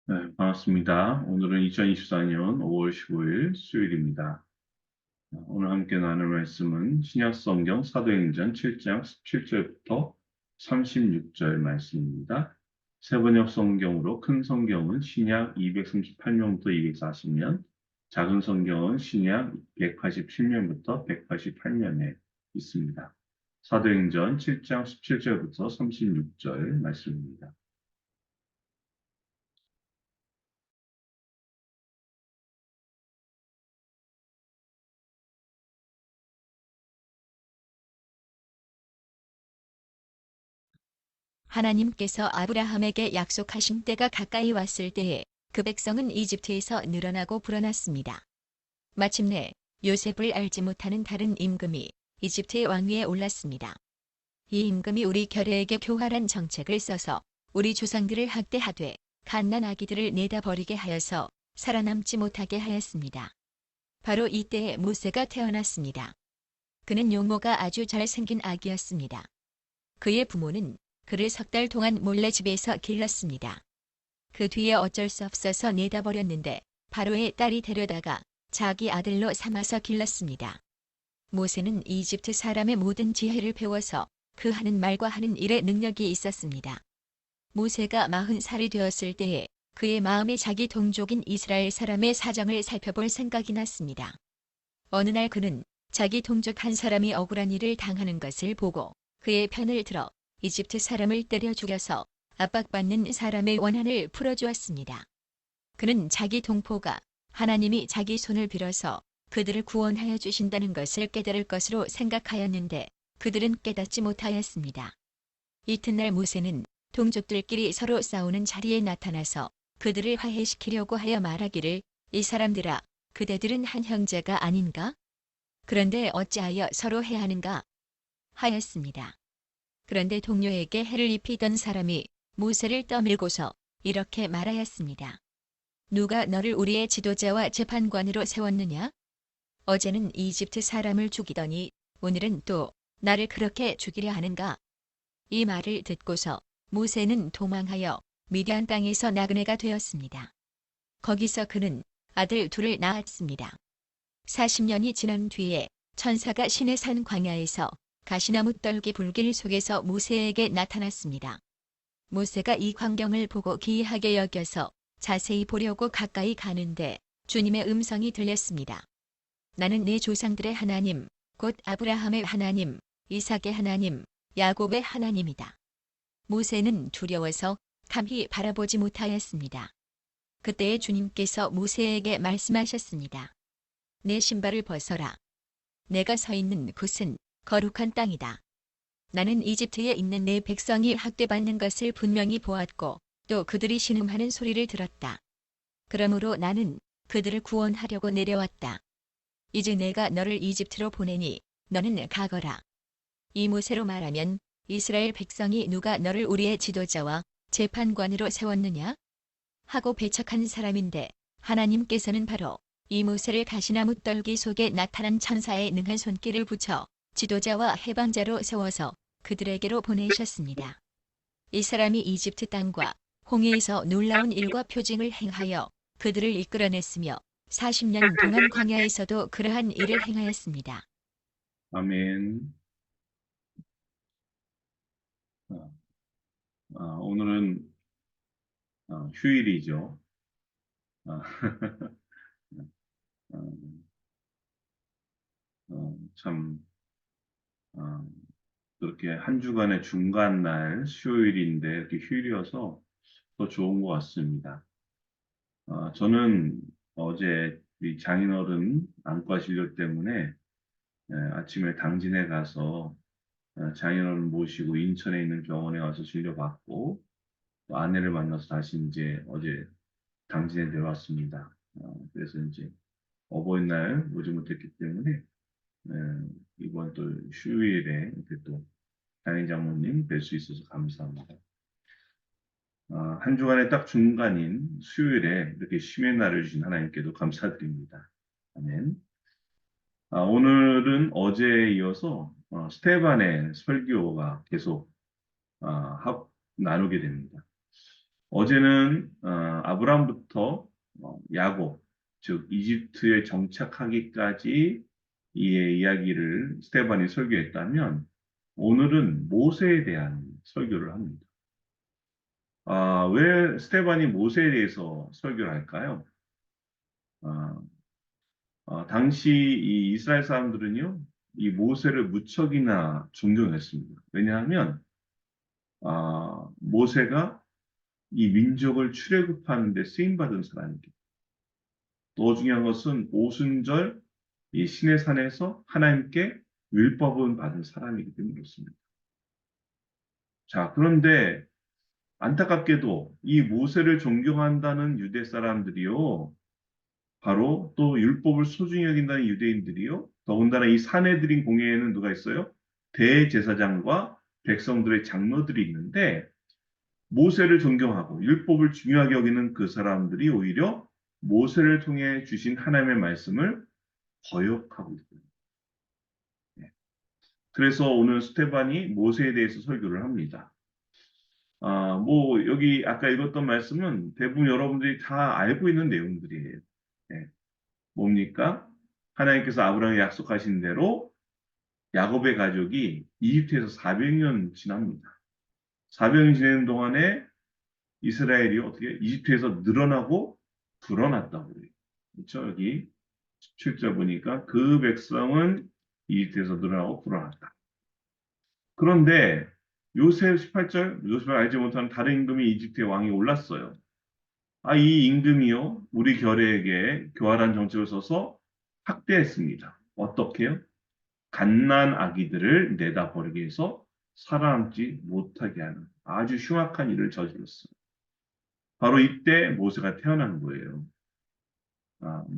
네, 반갑습니다. 오늘은 2024년 5월 15일 수요일입니다. 오늘 함께 나눌 말씀은 신약성경 사도행전 7장 17절부터 36절 말씀입니다. 세번역 성경으로 큰 성경은 신약 238년부터 240년, 작은 성경은 신약 187년부터 188년에 있습니다. 사도행전 7장 17절부터 36절 말씀입니다. 하나님께서 아브라함에게 약속하신 때가 가까이 왔을 때에 그 백성은 이집트에서 늘어나고 불어났습니다. 마침내 요셉을 알지 못하는 다른 임금이 이집트의 왕위에 올랐습니다. 이 임금이 우리 결혜에게 교활한 정책을 써서 우리 조상들을 학대하되 갓난 아기들을 내다 버리게 하여서 살아남지 못하게 하였습니다. 바로 이때에 모세가 태어났습니다. 그는 용모가 아주 잘생긴 아기였습니다. 그의 부모는 그를 석 달 동안 몰래 집에서 길렀습니다. 그 뒤에 어쩔 수 없어서 내다 버렸는데 바로의 딸이 데려다가 자기 아들로 삼아서 길렀습니다. 모세는 이집트 사람의 모든 지혜를 배워서 그 하는 말과 하는 일에 능력이 있었습니다. 모세가 40살이 되었을 때에 그의 마음에 자기 동족인 이스라엘 사람의 사정을 살펴볼 생각이 났습니다. 어느 날 그는 자기 동족 한 사람이 억울한 일을 당하는 것을 보고 그의 편을 들어 이집트 사람을 때려 죽여서 압박받는 사람의 원한을 풀어주었습니다. 그는 자기 동포가 하나님이 자기 손을 빌어서 그들을 구원하여 주신다는 것을 깨달을 것으로 생각하였는데 그들은 깨닫지 못하였습니다. 이튿날 모세는 동족들끼리 서로 싸우는 자리에 나타나서 그들을 화해시키려고 하여 말하기를 이 사람들아 그대들은 한 형제가 아닌가? 그런데 어찌하여 서로 해하는가? 하였습니다. 그런데 동료에게 해를 입히던 사람이 모세를 떠밀고서 이렇게 말하였습니다. 누가 너를 우리의 지도자와 재판관으로 세웠느냐? 어제는 이집트 사람을 죽이더니 오늘은 또 나를 그렇게 죽이려 하는가? 이 말을 듣고서 모세는 도망하여 미디안 땅에서 나그네가 되었습니다. 거기서 그는 아들 둘을 낳았습니다. 40년이 지난 뒤에 천사가 시내산 광야에서 가시나무 떨기 불길 속에서 모세에게 나타났습니다. 모세가 이 광경을 보고 기이하게 여겨서 자세히 보려고 가까이 가는데 주님의 음성이 들렸습니다. 나는 내 조상들의 하나님, 곧 아브라함의 하나님, 이삭의 하나님, 야곱의 하나님이다. 모세는 두려워서 감히 바라보지 못하였습니다. 그때에 주님께서 모세에게 말씀하셨습니다. 내 신발을 벗어라. 내가 서 있는 곳은 거룩한 땅이다. 나는 이집트에 있는 내 백성이 학대받는 것을 분명히 보았고 또 그들이 신음하는 소리를 들었다. 그러므로 나는 그들을 구원하려고 내려왔다. 이제 내가 너를 이집트로 보내니 너는 가거라. 이 모세로 말하면 이스라엘 백성이 누가 너를 우리의 지도자와 재판관으로 세웠느냐? 하고 배척한 사람인데 하나님께서는 바로 이 모세를 가시나무 떨기 속에 나타난 천사의 능한 손길을 붙여 지도자와 해방자로 세워서 그들에게로 보내셨습니다. 이 사람이 이집트 땅과 홍해에서 놀라운 일과 표징을 행하여 그들을 이끌어냈으며 40년 동안 광야에서도 그러한 일을 행하였습니다. 아멘. 어, 오늘은 휴일이죠. 아, 어, 참 어, 그렇게 한 주간의 중간 날 수요일인데 이렇게 휴일이어서 더 좋은 것 같습니다. 저는 어제 이 장인어른 안과 진료 때문에 아침에 당진에 가서 장인어른 모시고 인천에 있는 병원에 와서 진료받고 또 아내를 만나서 다시 이제 어제 당진에 내려왔습니다. 그래서 이제 어버이날 오지 못했기 때문에 네, 이번 또 휴일에 이렇게 또 장인 장모님 뵐 수 있어서 감사합니다. 한 주간의 딱 중간인 수요일에 이렇게 쉼의 날을 주신 하나님께도 감사드립니다. 아멘. 오늘은 어제에 이어서 스테반의 설교가 계속 나누게 됩니다. 어제는 아브라함부터 야곱, 즉 이집트에 정착하기까지 이의 이야기를 스테반이 설교했다면 오늘은 모세에 대한 설교를 합니다. 왜 스테반이 모세에 대해서 설교를 할까요? 아, 당시 이 이스라엘 사람들은요, 이 모세를 무척이나 존경했습니다. 왜냐하면 모세가 이 민족을 출애굽하는 데 쓰임 받은 사람이기. 또 중요한 것은 오순절 이 신의 산에서 하나님께 율법을 받은 사람이기 때문에 그렇습니다. 자, 그런데 안타깝게도 이 모세를 존경한다는 유대 사람들이요, 바로 또 율법을 소중히 여긴다는 유대인들이요, 더군다나 이 사내들인 공회에는 누가 있어요? 대제사장과 백성들의 장로들이 있는데 모세를 존경하고 율법을 중요하게 여기는 그 사람들이 오히려 모세를 통해 주신 하나님의 말씀을 거역하고 있어요. 예. 그래서 오늘 스테반이 모세에 대해서 설교를 합니다. 여기 아까 읽었던 말씀은 대부분 여러분들이 다 알고 있는 내용들이에요. 예. 뭡니까? 하나님께서 아브라함에 약속하신 대로 야곱의 가족이 이집트에서 400년 지납니다. 400년 지내는 동안에 이스라엘이 어떻게 이집트에서 늘어나고 불어났다고 그래요. 그렇죠? 여기 17절 보니까 그 백성은 이집트에서 늘어나고 불어났다. 그런데 요셉 18절, 요셉을 알지 못하는 다른 임금이 이집트의 왕이 올랐어요. 이 임금이요, 우리 결에게 교활한 정책을 써서 학대했습니다. 어떻게요? 갓난 아기들을 내다 버리게 해서 살아남지 못하게 하는 아주 흉악한 일을 저질렀어요. 바로 이때 모세가 태어난 거예요.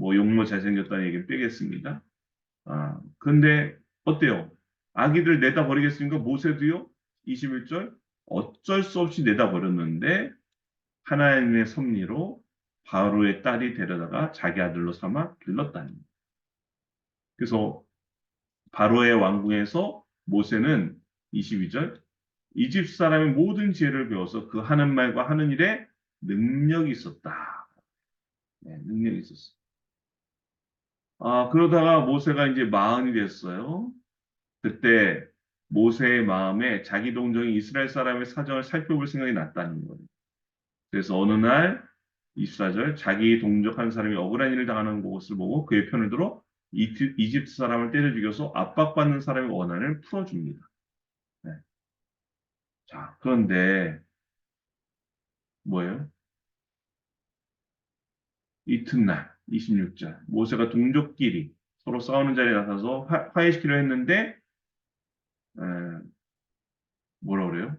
용모 잘생겼다는 얘기는 빼겠습니다. 근데 어때요? 아기들 내다 버리겠습니까? 모세도요? 21절 어쩔 수 없이 내다 버렸는데 하나님의 섭리로 바로의 딸이 데려다가 자기 아들로 삼아 길렀다는 거예요. 그래서 바로의 왕궁에서 모세는 22절 이집 사람의 모든 지혜를 배워서 그 하는 말과 하는 일에 능력이 있었다. 네, 능력이 있었어. 그러다가 모세가 이제 마흔이 됐어요. 그때 모세의 마음에 자기 동정이 이스라엘 사람의 사정을 살펴볼 생각이 났다는 거예요. 그래서 어느 날 24절 자기 동족한 사람이 억울한 일을 당하는 것을 보고 그의 편을 들어 이집트 사람을 때려 죽여서 압박받는 사람의 원한을 풀어줍니다. 네. 자, 그런데 뭐예요? 이튿날 26절 모세가 동족끼리 서로 싸우는 자리에 나서서 화해시키려 했는데 에, 뭐라 그래요?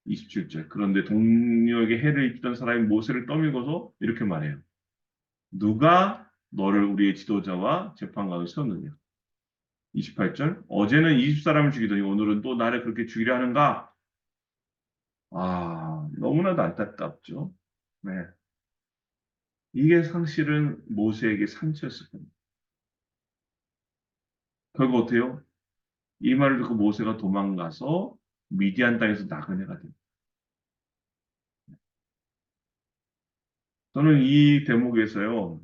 27절. 그런데 동료에게 해를 입히던 사람이 모세를 떠밀고서 이렇게 말해요. 누가 너를 우리의 지도자와 재판관으로 세웠느냐? 28절. 어제는 20사람을 죽이더니 오늘은 또 나를 그렇게 죽이려 하는가? 너무나도 안타깝죠. 네. 이게 사실은 모세에게 상처였을 겁니다. 결국 어때요? 이 말을 듣고 모세가 도망가서 미디안 땅에서 나그네가 됩니다. 저는 이 대목에서요,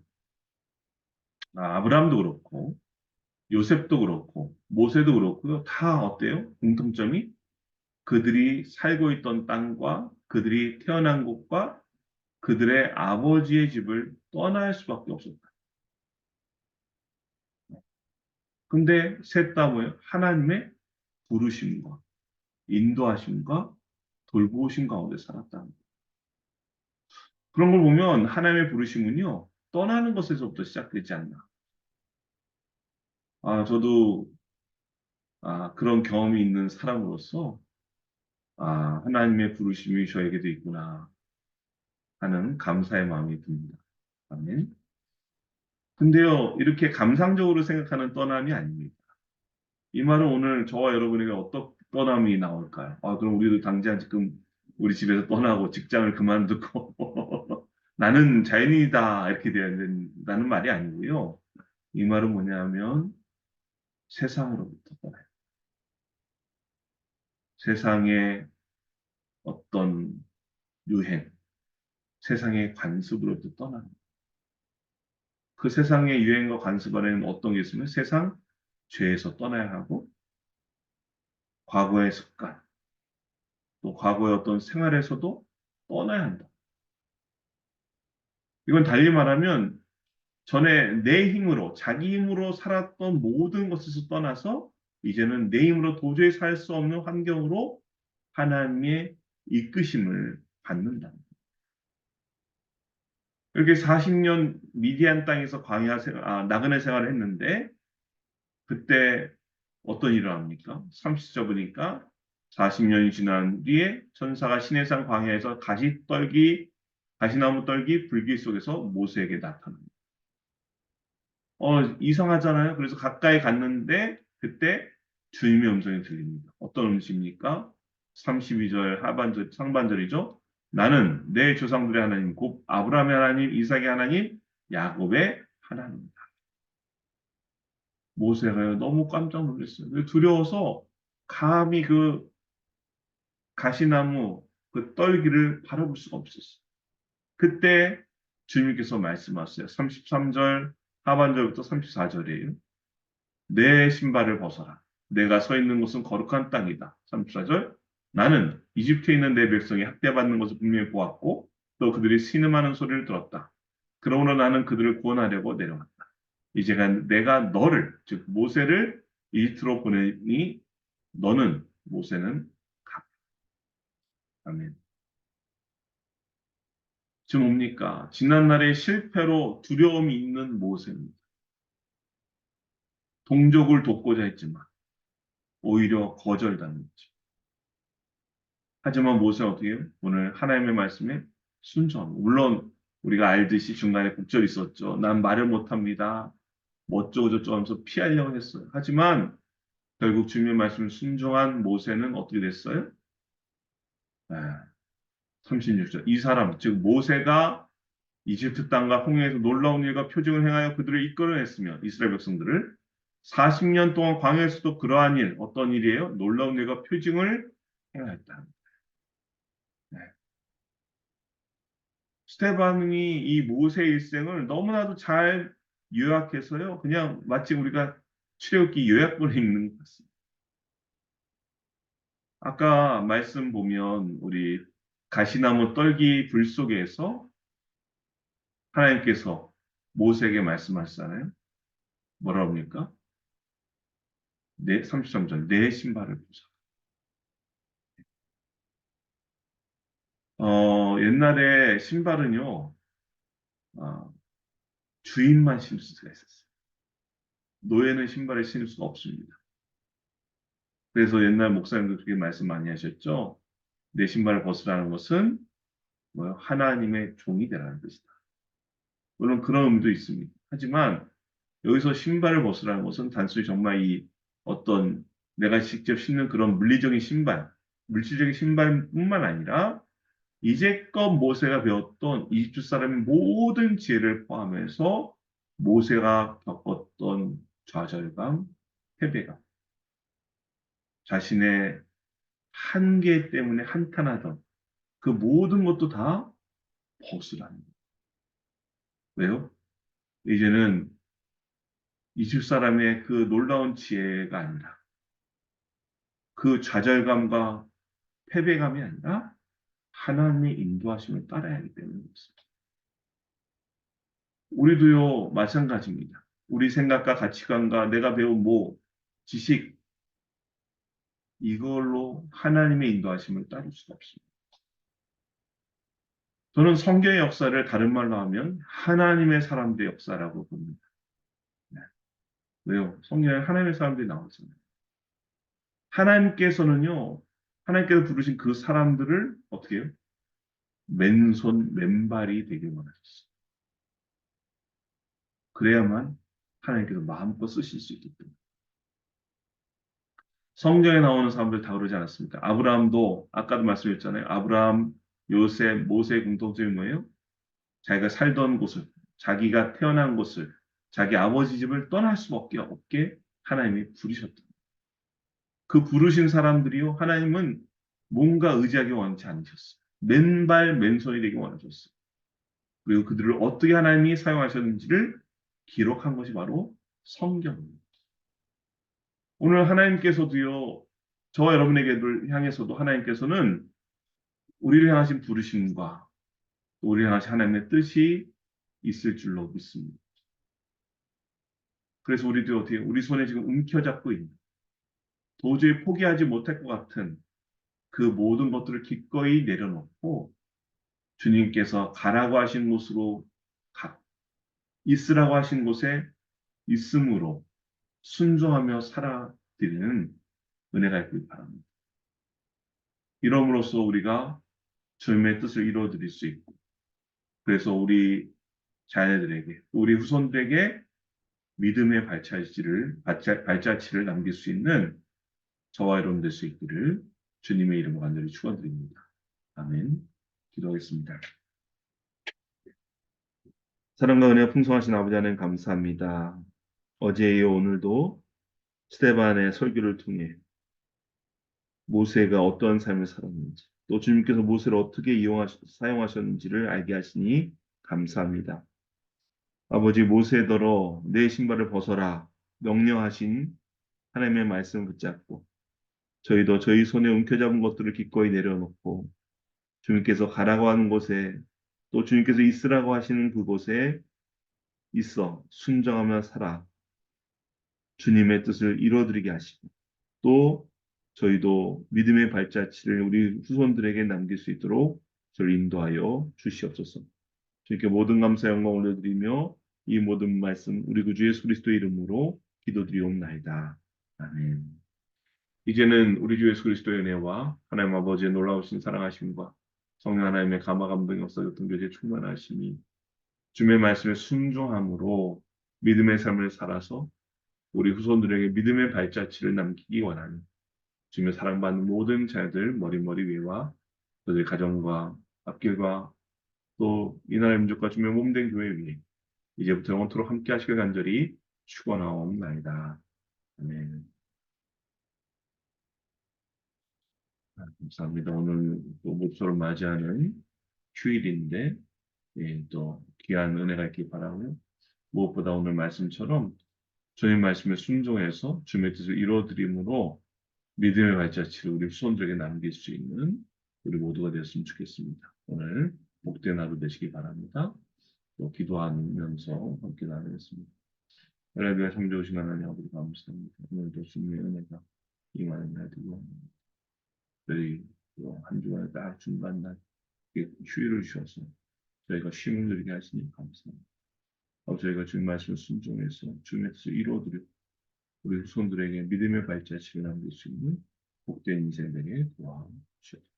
아브라함도 그렇고, 요셉도 그렇고, 모세도 그렇고요. 다 어때요? 공통점이 그들이 살고 있던 땅과 그들이 태어난 곳과 그들의 아버지의 집을 떠날 수밖에 없었다. 근데 셋 다 뭐예요? 하나님의 부르심과 인도하심과 돌보심 가운데 살았다는 거예요. 그런 걸 보면 하나님의 부르심은요, 떠나는 것에서부터 시작되지 않나. 저도 그런 경험이 있는 사람으로서 하나님의 부르심이 저에게도 있구나 하는 감사의 마음이 듭니다. 아멘. 근데요, 이렇게 감상적으로 생각하는 떠남이 아닙니다. 이 말은 오늘 저와 여러분에게 어떤 떠남이 나올까요? 그럼 우리도 당장 지금 우리 집에서 떠나고 직장을 그만두고 나는 자연인이다 이렇게 돼야 된다는 말이 아니고요. 이 말은 뭐냐면 세상으로부터 떠나요. 세상의 어떤 유행, 세상의 관습으로부터 떠나는 거예요. 그 세상의 유행과 관습 안에는 어떤 게 있으면 세상 죄에서 떠나야 하고 과거의 습관, 또 과거의 어떤 생활에서도 떠나야 한다. 이건 달리 말하면 전에 내 힘으로, 자기 힘으로 살았던 모든 것에서 떠나서 이제는 내 힘으로 도저히 살 수 없는 환경으로 하나님의 이끄심을 받는다. 이렇게 40년 미디안 땅에서 나그네 생활을 했는데 그때 어떤 일을 합니까? 30절 보니까 40년이 지난 뒤에 천사가 시내산 광야에서 가시나무 떨기 불길 속에서 모세에게 나타납니다. 이상하잖아요. 그래서 가까이 갔는데 그때 주님의 음성이 들립니다. 어떤 음식입니까? 32절 상반절이죠. 나는 내 조상들의 하나님, 곧 아브라함의 하나님, 이삭의 하나님, 야곱의 하나님이다. 모세가 너무 깜짝 놀랐어요. 두려워서 감히 그 가시나무 그 떨기를 바라볼 수가 없었어요. 그때 주님께서 말씀하세요. 33절 하반절부터 34절이에요. 내 신발을 벗어라. 내가 서 있는 곳은 거룩한 땅이다. 34절. 나는 이집트에 있는 내 백성이 학대받는 것을 분명히 보았고 또 그들이 신음하는 소리를 들었다. 그러므로 나는 그들을 구원하려고 내려왔다. 이제가 내가 너를 즉 모세를 이집트로 보내니 너는 모세는 가. 아멘. 지금 뭡니까? 지난날의 실패로 두려움이 있는 모세입니다. 동족을 돕고자 했지만 오히려 거절당했죠. 하지만 모세는 어떻게 해요? 오늘 하나님의 말씀에 순종합니다. 물론 우리가 알듯이 중간에 곡절이 있었죠. 난 말을 못합니다. 뭐 어쩌고저쩌고 하면서 피하려고 했어요. 하지만 결국 주님의 말씀을 순종한 모세는 어떻게 됐어요? 네, 36절. 이 사람, 즉 모세가 이집트 땅과 홍해에서 놀라운 일과 표징을 행하여 그들을 이끌어냈으며 이스라엘 백성들을 40년 동안 광야에서도 그러한 일, 어떤 일이에요? 놀라운 일과 표징을 행하였다. 네. 스테반이 이 모세 일생을 너무나도 잘 요약해서요. 그냥 마치 우리가 출애굽기 요약본에 있는 것 같습니다. 아까 말씀 보면 우리 가시나무 떨기 불 속에서 하나님께서 모세에게 말씀하시잖아요. 뭐라 합니까? 33절, 내 신발을 보자. 옛날에 신발은요, 어, 주인만 신을 수가 있었어요. 노예는 신발을 신을 수가 없습니다. 그래서 옛날 목사님들 그렇게 말씀 많이 하셨죠. 내 신발을 벗으라는 것은 뭐요? 하나님의 종이 되라는 뜻이다. 물론 그런 의미도 있습니다. 하지만 여기서 신발을 벗으라는 것은 단순히 정말 이 어떤 내가 직접 신는 그런 물리적인 신발, 물질적인 신발뿐만 아니라 이제껏 모세가 배웠던 이집트 사람의 모든 지혜를 포함해서 모세가 겪었던 좌절감, 패배감, 자신의 한계 때문에 한탄하던 그 모든 것도 다 벗으라는 거예요. 왜요? 이제는 이집 사람의 그 놀라운 지혜가 아니라 그 좌절감과 패배감이 아니라 하나님의 인도하심을 따라야 하기 때문에 그렇습니다. 우리도요, 마찬가지입니다. 우리 생각과 가치관과 내가 배운 지식, 이걸로 하나님의 인도하심을 따를 수가 없습니다. 저는 성경의 역사를 다른 말로 하면 하나님의 사람들의 역사라고 봅니다. 네. 왜요? 성경에 하나님의 사람들이 나오잖아요. 하나님께서는요, 하나님께서 부르신 그 사람들을 어떻게 해요? 맨손, 맨발이 되길 원하셨어요. 그래야만 하나님께서 마음껏 쓰실 수 있기 때문에. 성경에 나오는 사람들 다 그러지 않았습니까? 아브라함도, 아까도 말씀드렸잖아요. 아브라함, 요셉, 모세의 공통점이 뭐예요? 자기가 살던 곳을, 자기가 태어난 곳을, 자기 아버지 집을 떠날 수밖에 없게 하나님이 부르셨다. 그 부르신 사람들이요, 하나님은 뭔가 의지하기 원치 않으셨어요. 맨발 맨손이 되기 원하셨어요. 그리고 그들을 어떻게 하나님이 사용하셨는지를 기록한 것이 바로 성경입니다. 오늘 하나님께서도요, 저와 여러분에게를 향해서도 하나님께서는 우리를 향하신 부르심과 우리를 향하신 하나님의 뜻이 있을 줄로 믿습니다. 그래서 우리도 어떻게 우리 손에 지금 움켜잡고 있는 도저히 포기하지 못할 것 같은 그 모든 것들을 기꺼이 내려놓고 주님께서 가라고 하신 곳으로 있으라고 하신 곳에 있음으로 순종하며 살아드리는 은혜가 있길 바랍니다. 이러므로써 우리가 주님의 뜻을 이루어드릴 수 있고, 그래서 우리 자녀들에게, 우리 후손들에게 믿음의 발자취를 남길 수 있는 저와 여러분 될 수 있기를 주님의 이름으로 간절히 축원드립니다. 아멘. 기도하겠습니다. 사랑과 은혜가 풍성하신 아버지 하나님 감사합니다. 어제요 오늘도 스데반의 설교를 통해 모세가 어떠한 삶을 살았는지, 또 주님께서 모세를 어떻게 사용하셨는지를 알게 하시니 감사합니다. 아버지, 모세더러 내 신발을 벗어라 명령하신 하나님의 말씀을 붙잡고 저희도 저희 손에 움켜잡은 것들을 기꺼이 내려놓고 주님께서 가라고 하는 곳에, 또 주님께서 있으라고 하시는 그곳에 있어 순종하며 살아 주님의 뜻을 이루어드리게 하시고, 또 저희도 믿음의 발자취를 우리 후손들에게 남길 수 있도록 저를 인도하여 주시옵소서. 주님께 모든 감사 영광 올려드리며 이 모든 말씀 우리 구주 예수 그리스도의 이름으로 기도드리옵나이다. 아멘. 이제는 우리 주 예수 그리스도의 은혜와 하나님 아버지의 놀라우신 사랑하심과 성령 하나님의 감화 감동이 없어졌던 교제 충만하심이 주님의 말씀에 순종함으로 믿음의 삶을 살아서 우리 후손들에게 믿음의 발자취를 남기기 원하는 주님의 사랑받는 모든 자들 머리머리 위와 그들의 가정과 앞길과 또 이 나라의 민족과 주님의 몸된 교회 위에 이제부터 영원토록 함께 하시길 간절히 축원하옵나이다. 아멘. 감사합니다. 오늘 또 목소를 맞이하는 휴일인데 또 귀한 은혜가 있길 바라고, 무엇보다 오늘 말씀처럼 주님 말씀에 순종해서 주님의 뜻을 이루어드림으로 믿음의 발자취를 우리 후손들에게 남길 수 있는 우리 모두가 되었으면 좋겠습니다. 오늘 복된 하루 되시기 바랍니다. 또 기도하면서 함께 나누겠습니다. 하나님의 참 좋으신 하나님 아버지 감사합니다. 오늘도 주님의 은혜가 임하는 날 되고 저희 한 주간에 딱 중간 날 휴일을 주셔서 저희가 쉼을 누리게 하시니 감사합니다. 저희가 주님 말씀을 순종해서 주님의 뜻을 이루어드리고 우리 후손들에게 믿음의 발자취를 남길 수 있는 복된 인생 되게 도와주시옵소서.